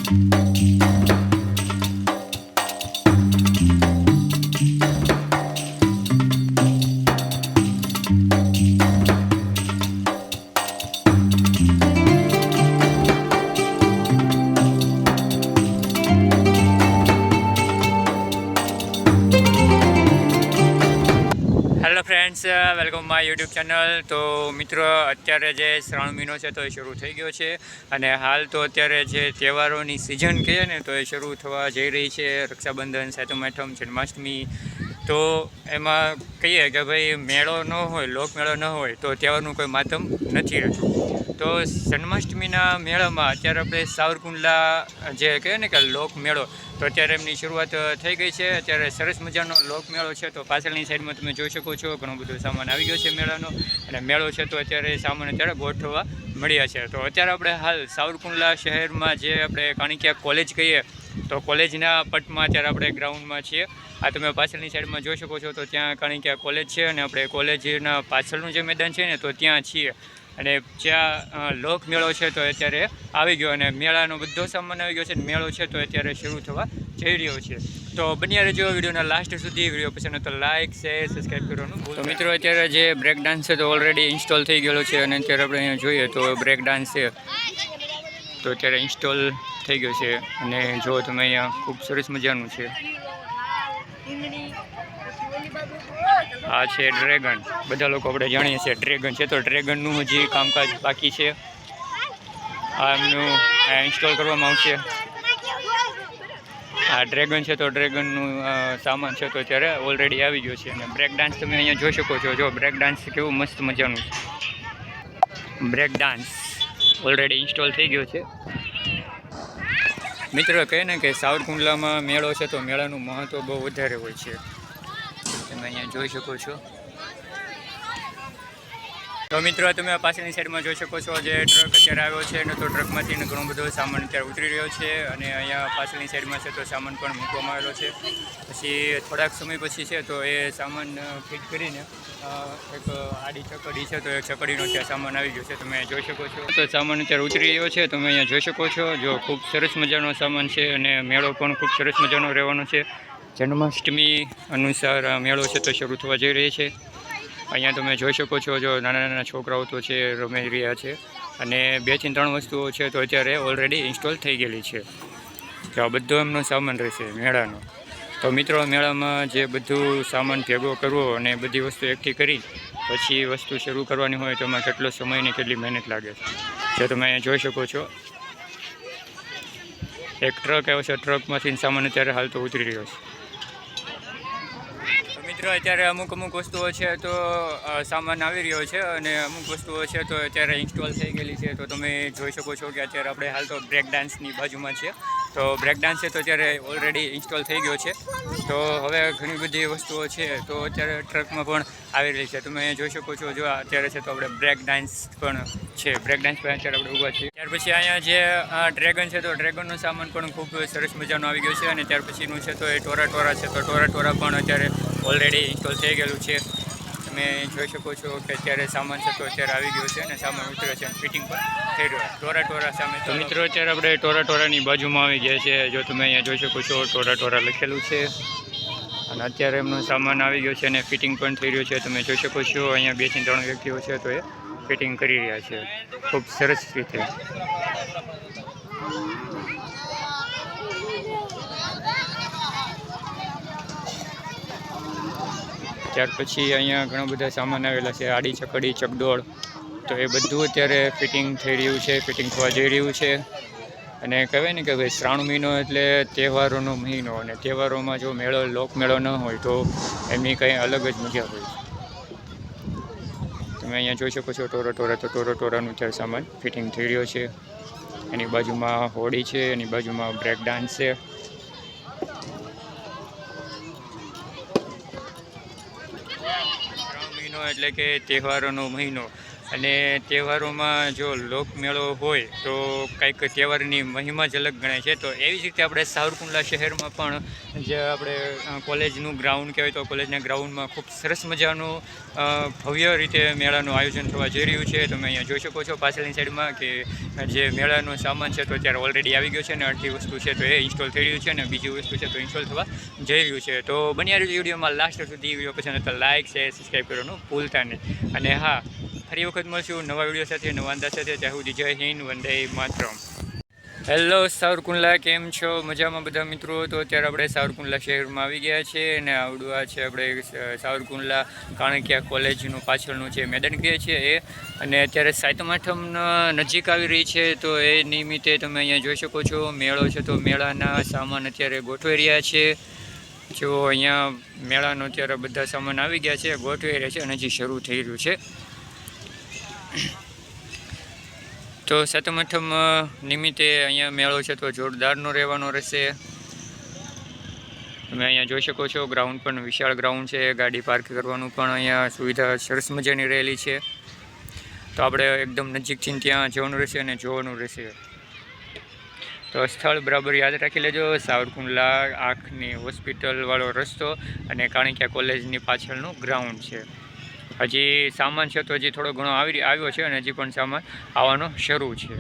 Hello friends, welcome my YouTube channel. તો મિત્રો, અત્યારે જે શ્રાવણ મહિનો છે તો એ શરૂ થઈ ગયો છે અને હાલ તો અત્યારે જે તહેવારોની સિઝન કહીએ ને તો એ શરૂ થવા જઈ રહી છે. રક્ષાબંધન, સાતમ આઠમ, જન્માષ્ટમી. તો એમાં કહીએ કે ભાઈ મેળો ન હોય, લોકમેળો ન હોય તો તહેવારનું કોઈ માતમ નથી રહેતું. તો જન્માષ્ટમીના મેળામાં અત્યારે આપણે સાવરકુંડલા જે કહીએ ને કે લોકમેળો, તો અત્યારે એમની શરૂઆત થઈ ગઈ છે. અત્યારે સરસ મજાનો લોકમેળો છે. તો પાછળની સાઈડમાં તમે જોઈ શકો છો ઘણો બધો સામાન આવી ગયો છે મેળાનો, અને મેળો છે તો અત્યારે સામાન અત્યારે ગોઠવવા મળ્યા છે. તો અત્યારે આપણે હાલ સાવરકુંડલા શહેરમાં જે આપણે કાણિકિયા કોલેજ કહીએ તો કોલેજના પટમાં અત્યારે આપણે ગ્રાઉન્ડમાં છીએ. આ તમે પાછળની સાઈડમાં જોઈ શકો છો તો ત્યાં કાણિકિયા કોલેજ છે, અને આપણે કોલેજના પાછળનું જે મેદાન છે ને તો ત્યાં છીએ. અને જ્યાં લોકમેળો છે તો અત્યારે આવી ગયો, અને મેળાનો બધો સામાન આવી ગયો છે. મેળો છે તો અત્યારે શરૂ થવા જઈ રહ્યો છે. તો બન્યા રહેજો વિડીયોના લાસ્ટ સુધી. વિડીયો પસંદ તો લાઇક, શેર, સબસ્ક્રાઈબ કરવાનું. તો મિત્રો, અત્યારે જે બ્રેક ડાન્સ છે તો ઓલરેડી ઇન્સ્ટોલ થઈ ગયેલો છે, અને અત્યારે આપણે અહીંયા જોઈએ તો બ્રેક ડાન્સ છે તો અત્યારે ઇન્સ્ટોલ થઈ ગયો છે. અને જો તમે અહીંયા ખૂબ સરસ મજાનું છે. આ છે ડ્રેગન. બધા લોકો આપણે જાણીએ છીએ ડ્રેગન છે, તો ડ્રેગનનું હજી કામકાજ બાકી છે. આ એમનું ઇન્સ્ટોલ કરવામાં આવશે. આ ડ્રેગન છે તો ડ્રેગનનું સામાન છે તો અત્યારે ઓલરેડી આવી ગયો છે. અને બ્રેક ડાન્સ તમે અહીંયા જોઈ શકો છો. જો બ્રેક ડાન્સ કેવું મસ્ત મજાનું છે. બ્રેક ડાન્સ ઓલરેડી ઇન્સ્ટોલ થઈ ગયો છે. મિત્રો, કહે ને કે સાવરકુંડલામાં મેળો છે તો મેળાનું મહત્ત્વ બહુ વધારે હોય છે. તમે અહીંયા જોઈ શકો છો. તો મિત્રો, તમે પાછળની સાઈડમાં જોઈ શકો છો જે ટ્રક અત્યારે આવ્યો છે ને તો ટ્રકમાંથી ઘણો બધો સામાન અત્યારે ઉતરી રહ્યો છે. અને અહીંયા પાછળની સાઈડમાં છે તો સામાન પણ મૂકવામાં આવેલો છે. પછી થોડાક સમય પછી છે તો એ સામાન ફિટ કરીને એક આડી ચકડી છે તો એ ચકડીનો ત્યાં સામાન આવી ગયો છે. તમે જોઈ શકો છો. તો સામાન અત્યારે ઉતરી રહ્યો છે. તમે અહીંયા જોઈ શકો છો. જો ખૂબ સરસ મજાનો સામાન છે, અને મેળો પણ ખૂબ સરસ મજાનો રહેવાનો છે. જન્માષ્ટમી અનુસાર આ મેળો છે તો શરૂ થવા જઈ રહી છે. અહીંયા તમે જોઈ શકો છો. જો નાના નાના છોકરાઓ તો છે રમી રહ્યા છે, અને 2 થી 3 વસ્તુઓ છે તો અત્યારે ઓલરેડી ઇન્સ્ટોલ થઈ ગયેલી છે. તો આ બધો એમનો સામાન રહેશે મેળાનો. તો મિત્રો, મેળામાં જે બધું સામાન ભેગો કરવો અને બધી વસ્તુ એકઠી કરી પછી વસ્તુ શરૂ કરવાની હોય તો એમાં કેટલો સમય ને કેટલી મહેનત લાગે છે. જો તમે અહીંયા જોઈ શકો છો એક ટ્રક આવ્યો છે. ટ્રકમાંથી સામાન અત્યારે હાલ તો ઉતરી રહ્યો છે. મિત્રો, અત્યારે અમુક વસ્તુઓ છે તો સામાન આવી રહ્યો છે, અને અમુક વસ્તુઓ છે તો અત્યારે ઇન્સ્ટોલ થઈ ગયેલી છે. તો તમે જોઈ શકો છો કે અત્યારે આપણે હાલ તો બ્રેક ડાન્સની બાજુમાં છે. તો બ્રેક ડાન્સ છે તો અત્યારે ઓલરેડી ઇન્સ્ટોલ થઈ ગયો છે. તો હવે ઘણી બધી વસ્તુઓ છે તો અત્યારે ટ્રકમાં પણ આવી રહી છે. તમે જોઈ શકો છો. જો અત્યારે છે તો આપણે બ્રેક ડાન્સ પણ છે. બ્રેક ડાન્સ પર અત્યારે આપણે ઊભા છીએ. ત્યાર પછી અહીંયા જે ડ્રેગન છે તો ડ્રેગનનો સામાન પણ ખૂબ સરસ મજાનો આવી ગયો છે. અને ત્યાર પછીનું છે તો એ ટોરા છે તો ટોરા પણ અત્યારે ઓલરેડી ઇન્સ્ટોલ થઈ ગયેલું છે. તમે જોઈ શકો છો કે અત્યારે સામાન છે તો અત્યારે આવી ગયો છે, અને સામાન ઉતરે છે, ફિટિંગ પણ થઈ રહ્યો ટોરા સામે. તો મિત્રો, અત્યારે આપણે ટોરાની બાજુમાં આવી ગયા છે. જો તમે અહીંયા જોઈ શકો છો ટોરા લખેલું છે, અને અત્યારે એમનો સામાન આવી ગયો છે અને ફિટિંગ પણ થઈ રહ્યું છે. તમે જોઈ શકો છો અહીંયા 2 થી 3 વ્યક્તિઓ છે તો એ ફિટિંગ કરી રહ્યા છે ખૂબ સરસ રીતે. ત્યાર પછી અહીંયા ઘણા બધા સામાન આવેલા છે. આડી ચકડી, ચકડોળ, તો એ બધું અત્યારે ફિટિંગ થઈ રહ્યું છે, ફિટિંગ થવા જઈ રહ્યું છે. અને કહેવાય ને કે ભાઈ શ્રાવણ મહિનો એટલે તહેવારોનો મહિનો, અને તહેવારોમાં જો લોકમેળો ન હોય તો એમની કંઈ અલગ જ મજા હોય. તમે અહીંયા જોઈ શકો છો ટોરાનું અત્યારે સામાન ફિટિંગ થઈ રહ્યો છે. એની બાજુમાં હોડી છે, એની બાજુમાં બ્રેક ડાન્સ છે. એટલે કે તહેવારોનો મહિનો, અને તહેવારોમાં જો લોકમેળો હોય તો કંઈક તહેવારની મહિમા જ અલગ ગણાય છે. તો એવી જ રીતે આપણે સાવરકુંડલા શહેરમાં પણ જે આપણે કોલેજનું ગ્રાઉન્ડ કહેવાય તો કોલેજના ગ્રાઉન્ડમાં ખૂબ સરસ મજાનું ભવ્ય રીતે મેળાનું આયોજન થવા જઈ રહ્યું છે. તમે અહીંયા જોઈ શકો છો પાછળની સાઈડમાં કે જે મેળાનો સામાન છે તો અત્યારે ઓલરેડી આવી ગયો છે અને અડધી વસ્તુ છે તો એ ઇન્સ્ટોલ થઈ રહ્યું છે અને બીજી વસ્તુ છે તો ઇન્સ્ટોલ થવા જઈ રહ્યું છે. તો બન્યા રહ્યું વિડીયોમાં લાસ્ટ સુધી. વિડીયો પસંદ તો લાઇક શેર સબસ્ક્રાઈબ કરવાનું ભૂલતા નહીં. અને હા, ફરી વખત મળશું નવા વિડીયો સાથે, નવા અંદાજ સાથે. ત્યાં સુધી જય હિન્દ, વંદે માતરમ. હેલો સાવરકુંડલા, કેમ છો? મજામાં બધા મિત્રો? તો અત્યારે આપણે સાવરકુંડલા શહેરમાં આવી ગયા છે અને આવડું આ છે આપણે સાવરકુંડલા કાણકિયા કોલેજનું પાછળનું જે મેદાન કહે છે એ. અને અત્યારે સાતમ આઠમ નજીક આવી રહી છે તો એ નિમિત્તે તમે અહીંયા જોઈ શકો છો મેળો છે તો મેળાના સામાન અત્યારે ગોઠવાઈ રહ્યા છે. જો અહીંયા મેળાનો અત્યારે બધા સામાન આવી ગયા છે, ગોઠવાઈ રહ્યા છે અને હજી શરૂ થઈ રહ્યું છે. તો સાતમ આઠમ નિમિત્તે અહીંયા મેળો છે તો જોરદારનો રહેવાનો રહેશે. તમે અહીંયા જોઈ શકો છો ગ્રાઉન્ડ પણ વિશાળ ગ્રાઉન્ડ છે, ગાડી પાર્ક કરવાનું પણ અહીંયા સુવિધા સરસ મજાની રહેલી છે. તો આપણે એકદમ નજીકથી ત્યાં જવાનું રહેશે અને જોવાનું રહેશે. તો સ્થળ બરાબર યાદ રાખી લેજો, સાવરકુંડલા આંખની હોસ્પિટલવાળો રસ્તો અને કાણકિયા કોલેજની પાછળનું ગ્રાઉન્ડ છે. હજી સામાન છે તો હજી થોડો ઘણો આવ્યો છે અને હજી પણ સામાન આવવાનો શરૂ છે.